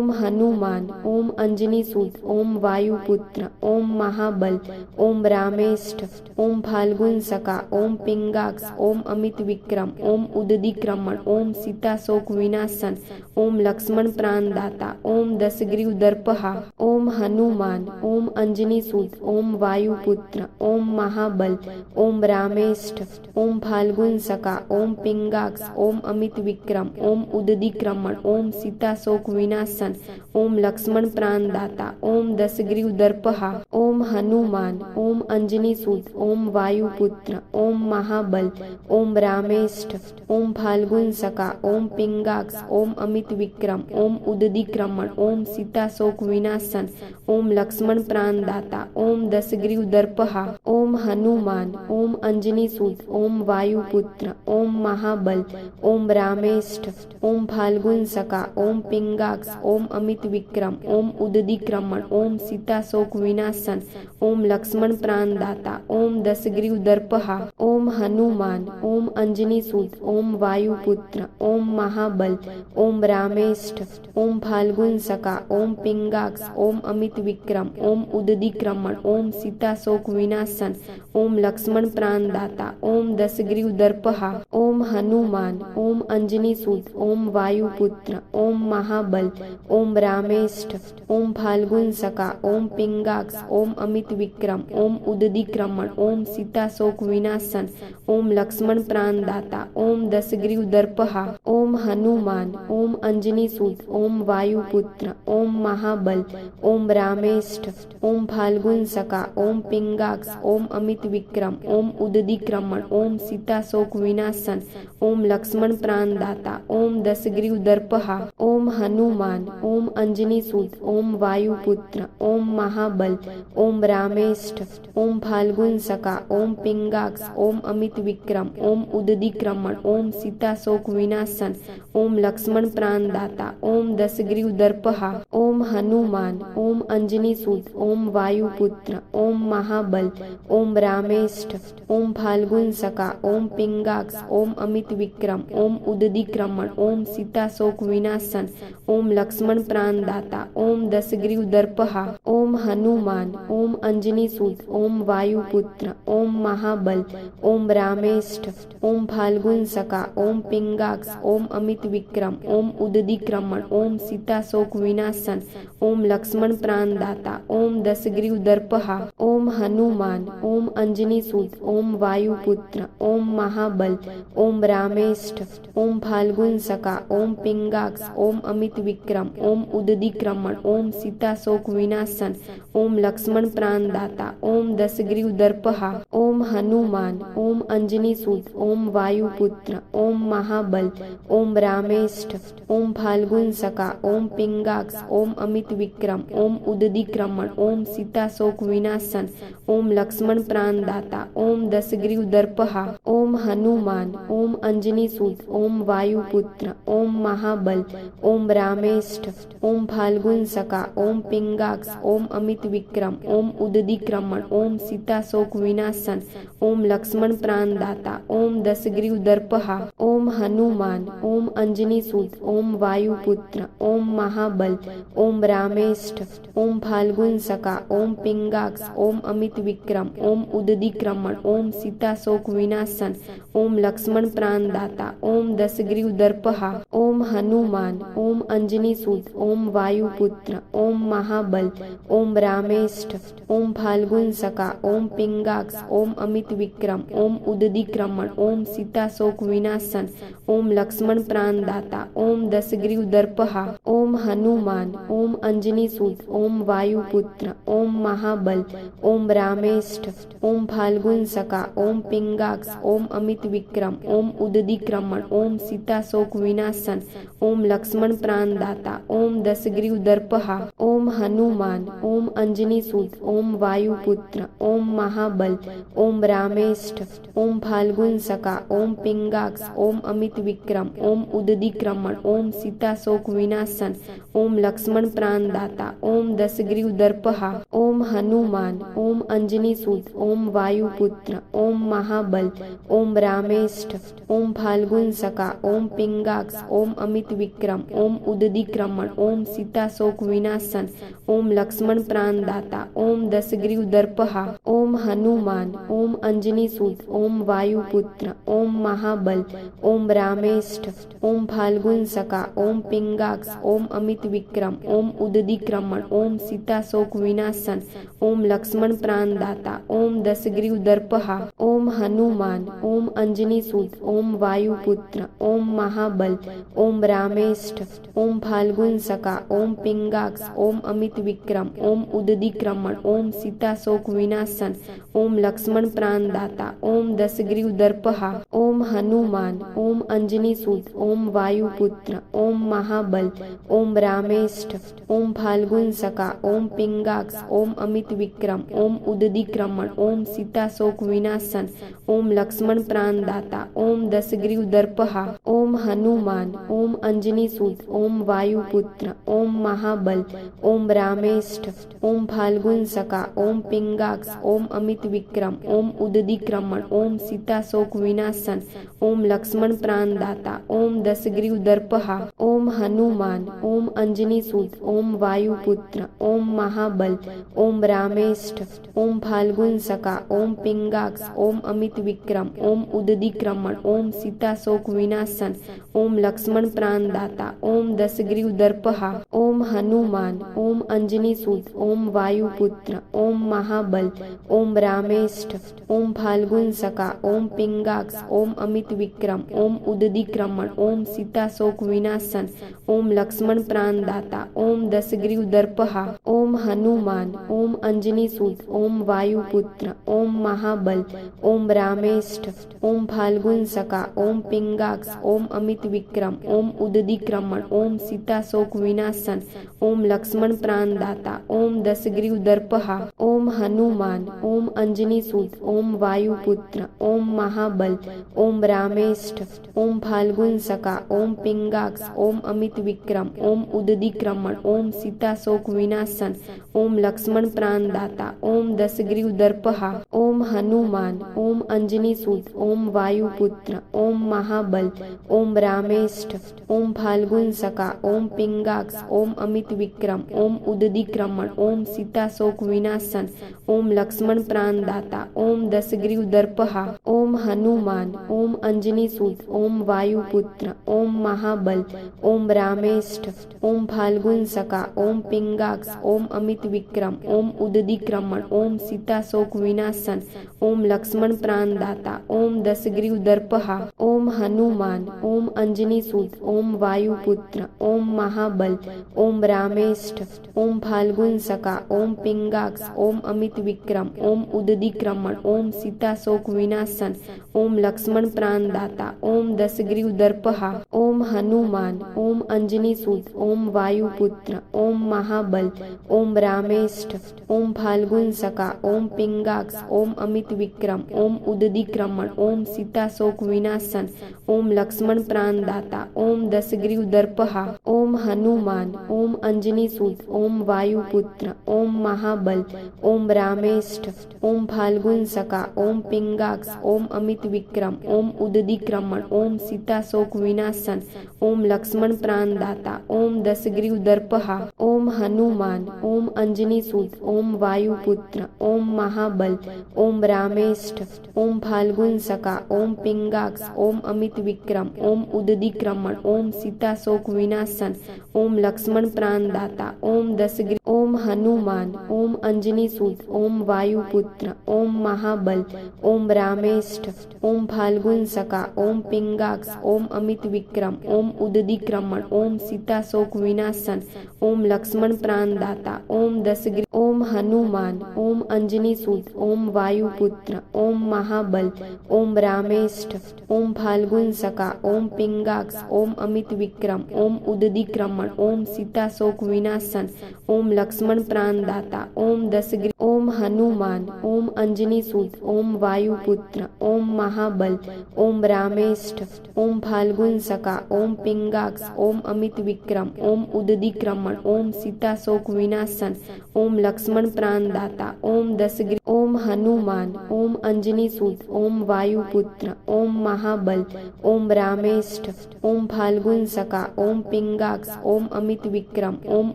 ओम हनुमान ओम अंजनीसुत ओम वायुपुत्र ओम महाबल ओम रामेष्ठ ओम फाल्गुन सका ओम पिंगाक्ष ओम अमित विक्रम ओम उदधिक्रमण ओम सीताशोक विनाशन ओम लक्ष्मण प्राणदाता ओम दशग्रीव दर्पहा ओम हनुमान ओम अंजनीसुत ओम वायुपुत्र ओम महाबल ओम रामेष्ठ ओम फाल्गुन सका ओम पिंगाक्ष ओम अमित विक्रम ओम उदधिक्रमण ओम सीताशोक विनाशन ओम लक्ष्मण प्राणदाता ओम दशग्रीव दर्पहा ओम हनुमान ओम अंजनीसुत ओम वायुपुत्र ओम महाबल ओम रामेष्ठ ओम फाल्गुन सका ओम पिंगाक्ष ओम अमित विक्रम ओम उदधिक्रमण ओम सीताशोक विनाशन ओम लक्ष्मण प्राणदाता ओम दशग्रीव दर्पहा ओम हनुमान ओम अंजनीसुत ओम वायुपुत्र ओम महाबल ओम रामेष्ठ ओम फाल्गुन सका ओम पिंगाक्ष ओम अमित विक्रम ओम उदधिक्रमण ओम सीताशोक विनाशन ओम लक्ष्मण प्राणदाता ओम दशग्रीव दर्पहा ओम हनुमान ओम अंजनीसुत ओम वायुपुत्र ओम महाबल ओम रामेष्ठ ओम फाल्गुन सका ओम पिंगाक्ष ओम अमित विक्रम ओम उदधिक्रमण ओम सीताशोक विनाशन ओम लक्ष्मण प्राणदाता ओम दशग्रीव दर्पहा ओम हनुमान ओम अंजनीसुत ओम वायुपुत्र ओम महाबल ओम रामेष्ठ ओम फाल्गुन सका ओम पिंगाक्ष ओम अमित विक्रम ओम उदधिक्रमण ओम सीताशोक विनाशन ओम लक्ष्मण प्राणदाता ओम दशग्रीव दर्पहा ओम हनुमान ओम अंजनीसुत ओम वायुपुत्र ओम महाबल ओम रामेष्ठ ओम फाल्गुन सका ओम पिंगाक्ष ओम अमित विक्रम ओम उदधिक्रमण ओम सीताशोक विनाशन ओम लक्ष्मण प्राणदाता ओम दशग्रीव दर्पहा ओम हनुमान ओम अंजनीसुत ओम वायुपुत्र ओम महाबल ओम रामेष्ठ ओम फाल्गुन सका ओम पिंगाक्ष ओम अमित विक्रम ओम उदधिक्रमण ओम सीताशोक विनाशन ओम लक्ष्मण प्राणदाता ओम दशग्रीव दर्पहा ओम हनुमान ओम अंजनीसुत ओम वायुपुत्र ओम महाबल ओम रामेष्ठ ओम फाल्गुन सका ओम पिंगाक्ष ओम अमित विक्रम ओम उदधिक्रमण ओम सीताशोक विनाशन ओम लक्ष्मण प्राणदाता ओम दशग्रीव दर्पहा ओम हनुमान ओम अंजनीसुत ओम वायुपुत्र ओम महाबल ओम रामेष्ठ ओम फाल्गुन सका ओम पिंगाक्ष ओम अमित विक्रम ओम उदधिक्रमण ओम सीताशोक विनाशन ओम लक्ष्मण प्राणदाता ओम दशग्रीव दर्पहा ओम हनुमान ओम अंजनीसुत ओम वायुपुत्र ओम महाबल ओम रामेष्ठ ओम फाल्गुन सका ओम पिंगाक्ष ओम अमित विक्रम ओम उदधिक्रमण ओम सीताशोक विनाशन ओम लक्ष्मण प्राणदाता ओम दशग्रीव दर्पहा ओम हनुमान ओम अंजनीसुत ओम वायुपुत्र ओम महाबल ओम रामेष्ठ ओम फाल्गुन सका ओम पिंगाक्ष ओम अमित विक्रम ओम उदधिक्रमण ओम सीताशोक विनाशन ओम लक्ष्मण प्राणदाता ओम दशग्रीव दर्पहा ओम हनुमान ओम अंजनीसुत ओम वायुपुत्र ओम महाबल ओम रामेष्ठ ओम फाल्गुन सका ओम पिंगाक्ष ओम अमित विक्रम ओम उदधिक्रमण ओम सीताशोक विनाशन ओम लक्ष्मण प्राणदाता ओम दशग्रीव दर्पहा ओम हनुमान ओम अंजनीसुत ओम वायुपुत्र ओम महाबल ओम रामेष्ठ ओम फाल्गुन सका ओम पिंगाक्ष ओम अमित विक्रम ओम उदधिक्रमण ओम सीताशोक विनाशन ओम लक्ष्मण प्राणदाता ओम दशग्रीव दर्पहा ओम हनुमान ओम अंजनीसुत ओम वायुपुत्र ओम महाबल ओम रामेष्ठ ओम फाल्गुन सका ओम पिंगाक्ष ओम अमित विक्रम ओम उदधिक्रमण ओम सीताशोक विनाशन ओम लक्ष्मण प्राणदाता ओम दशग्रीव दर्पहा ओम हनुमान ओम अंजनीसुत ओम वायुपुत्र ओम महाबल ओम रामेष्ठ ओम फाल्गुन सका ओम पिंगाक्ष ओम अमित विक्रम ओम उदधिक्रमण ओम सीताशोक विनाशन ओम लक्ष्मण प्राणदाता ओम दशग्रीव दर्पहा ओम हनुमान ओम अंजनीसुत ओम वायुपुत्र ओम महाबल ओम रामेष्ठ ओम फाल्गुन सका ओम पिंगाक्ष ओम अमित विक्रम ओम उदधिक्रमण ओम सीताशोक विनाशन ओम लक्ष्मण प्राणदाता ओम दशग्रीव दर्पहा ओम ओम हनुमान ओम अंजनी सूत ओम वायुपुत्र ओम महाबल ओम रामेष्ठ ओम फाल्गुन सका ओम पिंगाक्ष ओम अमित विक्रम ओम उदधिक्रमण ओम सीता शोक विनाशन ओम लक्ष्मण प्राणदाता ओम दशग्रीव दर्पहा ओम हनुमान ओम अंजनी सूत ओम वायुपुत्र ओम महाबल ओम रामेष्ठ ओम फाल्गुन सका ओम पिंगाक्ष ओम अमित विक्रम ओम उदधिक्रमण ओम सीता शोक विनाशन ओम लक्ष्मण प्राणदाता ओम दशग्रीव दर्पहा ओम हनुमान ओम अंजनी सूत ओम वायुपुत्र ओम महाबल ओम रामेष्ठ ओम फाल्गुन सका ओम पिंगाक्ष ओम अमित विक्रम ओम उदधिक्रमण ओम सीता शोक विनाशन ओम लक्ष्मण प्राणदाता ओम दशग्रीव दर्पहा ओम हनुमान ओम अंजनी सूत ओम वायुपुत्र ओम महाबल ओम रामेष्ठ ओम फाल्गुन सका ओम पिंगाक्ष ओम अमित विक्रम ओम उदधिक्रमण ओम सीता शोक विनाशन ओम लक्ष्मण प्राणदाता ओम दशग्रीव दर्पहा ओम हनुमान ओम अंजनी सूत ओम वायुपुत्र ओम महाबल ओम रामेष्ठ ओम फाल्गुन सका ओम पिंगाक्ष ओम अमित विक्रम ओम उदधिक्रमण ओम सीता शोक विनाशन ओम लक्ष्मण प्राणदाता ओम दशग्रीव दर्पहा ओम हनुमान ओम अंजनी सूत ओम वायुपुत्र ओम महाबल ओम रामेष्ठ ओम फाल्गुन सका ओम पिंगाक्ष ओम अमित विक्रम ओम उदधिक्रमण ओम सीता शोक विनाशन ओम लक्ष्मण प्राणदाता ओम दशग्रीव दर्पहा ओम हनुमान ओम अंजनी सूत ओम वायुपुत्र ओम महाबल ओम रामेष्ठ ओम फाल्गुन सका ओम पिंगाक्ष ओम अमित विक्रम ओम उदधिक्रमण ओम सीता शोक विनाशन ओम लक्ष्मण प्राणदाता ओम दशग्रीव दर्पहा ओम हनुमान ओम अंजनी सूत ओम वायुपुत्र ओम महाबल ओम रामेष्ठ ओम फाल्गुन सका ओम पिंगाक्ष ओम अमित विक्रम ओम उदधिक्रमण ओम सीता शोक विनाशन ओम लक्ष्मण प्राणदाता ओम दशग्रीव दर्पहा ओम हनुमान ओम अंजनी सूत ओम वायुपुत्र ओम महाबल ओम रामेष्ठ ओम फाल्गुन सका ओम पिंगाक्ष ओम अमित विक्रम ओम उदधिक्रमण ओम सीता शोक विनाशन ओम लक्ष्मण प्राणदाता ओम दशग्रीव दर्पहा ओम हनुमान ओम अंजनी सूत ओम वायुपुत्र ओम महाबल ओम रामेष्ठ ओम फाल्गुन सका ओम पिंगाक्ष ओम अमित विक्रम ओम उदधिक्रमण ओम सीता शोक विनाशन ओम लक्ष्मण प्राणदाता ओम दशग्रीव दर्पहा ओम हनुमान ओम अंजनी सूत ओम वायुपुत्र ओम महाबल ओम रामेष्ठ ओम फाल्गुन सका ओम पिंगाक्ष ओम अमित विक्रम ओम उदधिक्रमण ओम सीता शोक विनाशन ओम लक्ष्मण प्राणदाता ओम दशग्रीव दर्पहा ओम हनुमान ओम अंजनी सूत ओम वायुपुत्र ओम महाबल ओम रामेष्ठ ओम फाल्गुन सका ओम पिंगाक्ष ओम अमित विक्रम ओम उदधिक्रमण ओम सीता शोक विनाशन ओम लक्ष्मण प्राणदाता ओम दशग्रीव दर्पहा ओम हनुमान ओम अंजनी सूत ओम वायुपुत्र ओम महाबल ओम रामेष्ठ ओम फाल्गुन सका ओम पिंगाक्ष ओम अमित विक्रम ओम उदधिक्रमण ओम सीता शोक विनाशन ओम लक्ष्मण प्राणदाता ओम दशग्रीव दर्पहा ओम हनुमान ओम अंजनी सूत ओम वायुपुत्र ओम महाबल ओम रामेष्ठ ओम फाल्गुन सका ओम पिंगाक्ष ओम अमित विक्रम ओम उदधिक्रमण ओम सीता शोक विनाशन ओम लक्ष्मण प्राणदाता ओम दशग्रीव दर्पहा ओम हनुमान ओम अंजनी सूत ओम वायुपुत्र ओम महाबल ओम रामेष्ठ ओम फाल्गुन सका ओम पिंगाक्ष ओम अमित विक्रम ओम उदधिक्रमण ओम सीता शोक विनाशन ओम लक्ष्मण प्राणदाता ओम दशग्रीव ओम हनुमान ओम अंजनी सूत ओम वायुपुत्र ओम महाबल ओम रामेष्ठ ओम फाल्गुन सका ओम पिंगाक्ष ओम अमित विक्रम ओम उदधिक्रमण ओम सीता शोक विनाशन ओम लक्ष्मण प्राणदाता ओम दशग्रीव ओम हनुमान ओम अंजनी सूत ओम वायुपुत्र ओम महाबल ओम रामेष्ठ ओम फाल्गुन सका ओम पिंगाक्ष ओम अमित विक्रम ओम उदधिक्रमण ओम सीता शोक विनाशन ओम लक्ष्मण प्राणदाता ओम दशग्रीव ओम ओम हनुमान ओम अंजनी सूत ओम वायुपुत्र ओम महाबल ओम रामेष्ठ ओम फाल्गुन सका ओम पिंगाक्ष ओम अमित विक्रम ओम उदधिक्रमण ओम सीता शोक विनाशन ओम लक्ष्मण प्राणदाता ओम दशग्रीव ओम हनुमान ओम अंजनी सूत ओम वायुपुत्र ओम महाबल ओम रामेष्ठ ओम फाल्गुन सका ओम पिंगाक्ष ओम अमित विक्रम ओम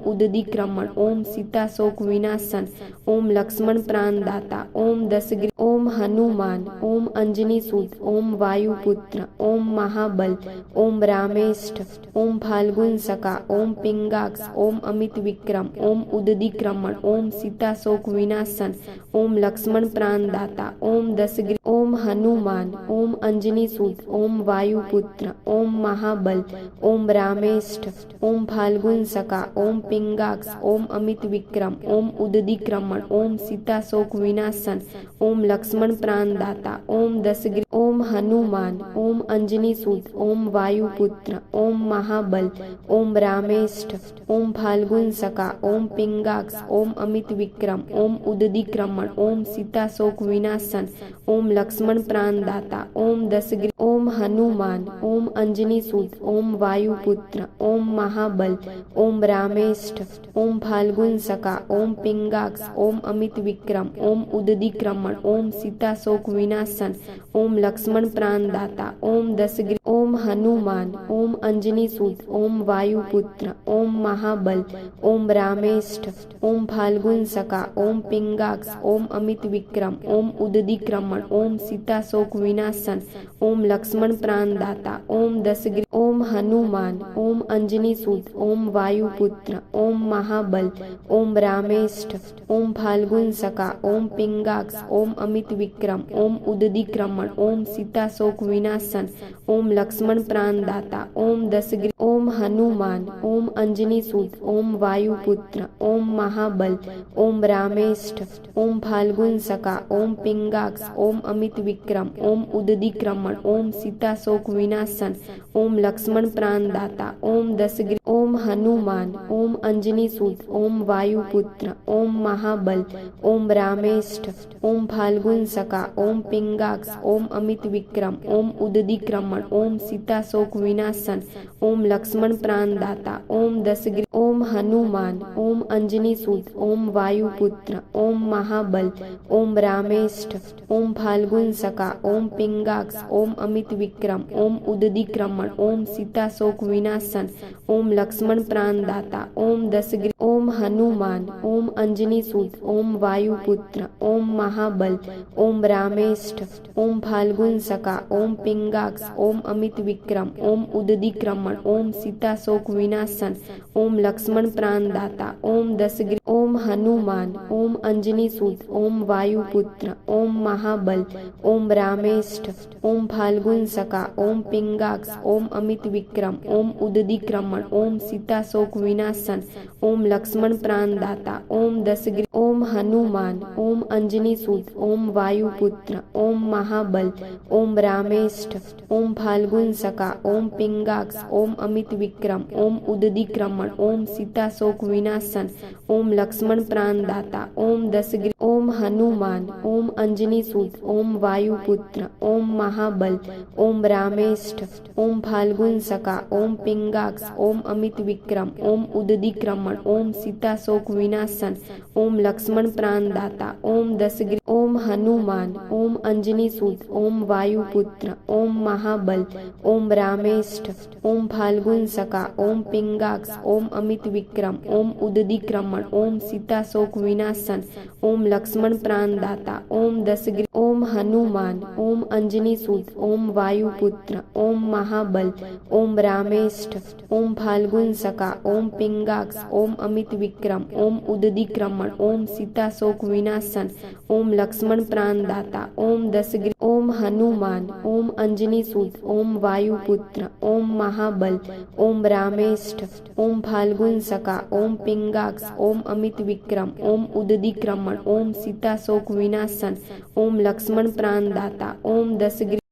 उदधिक्रमण ओम सीता शोक विनाशन ओम लक्ष्मण प्राणदाता ओम दशग्रीव ओम हनुमान ओम अंजनी सूत ओम वायुपुत्र ओम महाबल ओम रामेष्ठ ओम फाल्गुन सका ओम पिंगाक्ष ओम अमित विक्रम ओम उदधिक्रमण ओम सीता शोक विनाशन ओम लक्ष्मण प्राणदाता ओम दशग्रीव ओम हनुमान ओम अंजनी सूत ओम वायुपुत्र ओम महाबल ओम रामेष्ठ ओम फाल्गुन सका ओम पिंगाक्ष ओम अमित विक्रम ओम उदधिक्रमण ओम सीता शोक विनाशन ओम लक्ष्मण प्राणदाता ओम दशग्रीव ओम हनुमान ओम अंजनी सूत ओम वायुपुत्र ओम महाबल ओम रामेष्ठ ओम फाल्गुन सका ओम पिंगाक्ष ओम अमित विक्रम ओम उदधिक्रमण ओम सीता शोक विनाशन ओम लक्ष्मण प्राणदाता ओम दशग्रीव ओम हनुमान ओम अंजनी सूत ओम वायुपुत्र ओम महाबल ओम रामेष्ठ ओम फाल्गुन सका ओम पिंगाक्ष ओम अमित विक्रम ओम उदधिक्रमण ओम सीता शोक विनाशन ओम लक्ष्मण प्राणदाता ओम दशग्रीव ओम हनुमान ओम अंजनी सूत ओम वायुपुत्र ओम महाबल ओम रामेष्ठ ओम फाल्गुन सका ओम पिंगाक्ष ओम अमित विक्रम ओम उदधिक्रमण ओम सीता शोक विनाशन ओम लक्ष्मण प्राणदाता ओम दशग्रीव ओम हनुमान ओम अंजनी सूत ओम वायुपुत्र ओम महाबल ओम रामेष्ठ ओम फाल्गुन सका ओम पिंगाक्ष ओम अमित विक्रम ओम उदधिक्रमण ओम सीता शोक विनाशन ओम लक्ष्मण प्राणदाता ओम दशग्रीव ओम हनुमान ओम अंजनी सूत ओम वायुपुत्र ओम महाबल ओम रामेष्ठ ओम फाल्गुन सका ओम पिंगाक्ष ओम अमित विक्रम ओम उदधिक्रमण ओम सीता शोक विनाशन ओम लक्ष्मण प्राणदाता ओम दशग्रीव ओम हनुमान ओम अंजनी सूत ओम वायुपुत्र ओम महाबल ओम रामेष्ठ ओम फाल्गुन सका ओम पिंगाक्ष ओम अमित विक्रम ओम उदधिक्रमण ओम सीता शोक विनाशन ओम लक्ष्मण प्राणदाता ओम दशग्रीव ओम हनुमान ओम अंजनी सूत ओम वायुपुत्र ओम महाबल ओम रामेष्ठ ओम फाल्गुन सका ओम पिंगाक्ष ओम अमित विक्रम ओम उदधिक्रमण ओम सीता शोक विनाशन ओम लक्ष्मण प्राणदाता ओम दशग्रीव ओम हनुमान ओम अंजनी सूत ओम वायुपुत्र ओम महाबल ओम रामेष्ठ ओम फाल्गुन सका ओम पिंगाक्ष ओम अमित विक्रम ओम उदधिक्रमण ओम सीता शोक विनाशन ओम लक्ष्मण प्राणदाता ओम दशग्रीव ओम हनुमान ओम अंजनी सूत ओम वायुपुत्र ओम महाबल ओम रामेष्ठ ओम फाल्गुन सका ओम पिंगाक्ष ओम अमित विक्रम ओम उदधिक्रमण ओम सीता शोक विनाशन ओम लक्ष्मण प्राणदाता ओम दशग्रीव ओम हनुमान ओम अंजनी सूत ओम वायुपुत्र ओम महाबल ओम रामेष्ठ ओम फाल्गुन सका ओम पिंगाक्ष ओम अमित विक्रम ओम उदधिक्रमण ओम सीता शोक विनाशन ओम लक्ष्मण प्राणदाता ओम दशग्रीव ओम हनुमान ओम अंजनी सूत ओम वायुपुत्र ओम महाबल ओम रामेष्ठ ओम फाल्गुन सका ओम पिंगाक्ष ओम अमित विक्रम ओम उदधिक्रमण ओम सीता शोक विनाशन ओम लक्ष्मण प्राणदाता ओम दशग्रीव ओम हनुमान ओम अंजनी सूत ओम वायुपुत्र ओम महाबल ओम रामेष्ठ ओम फाल्गुन सका ओम पिंगाक्ष ओम अमित विक्रम ओम उदधिक्रमण ओम सीता शोक विनाशन ओम लक्ष्मण प्राणदाता ओम दशग्रीव ओम हनुमान ओम अंजनी सूत ओम वायुपुत्र ओम महाबल ओम रामेष्ठ ओम फाल्गुन सका ओम पिंगाक्ष ओम अमित विक्रम ओम उदधिक्रमण ओम सीता शोक विनाशन ओम लक्ष्मण प्राणदाता ओम दशग्रीव ओम हनुमान ओम अंजनी सूत ओम वायुपुत्र ओम महाबल ओम रामेष्ठ ओम फाल्गुन सका ओम पिंगाक्ष ओम अमित विक्रम ओम उदधिक्रमण ओम सीता शोक विनाशन ओम लक्ष्मण प्राणदाता ओम दशग्रीव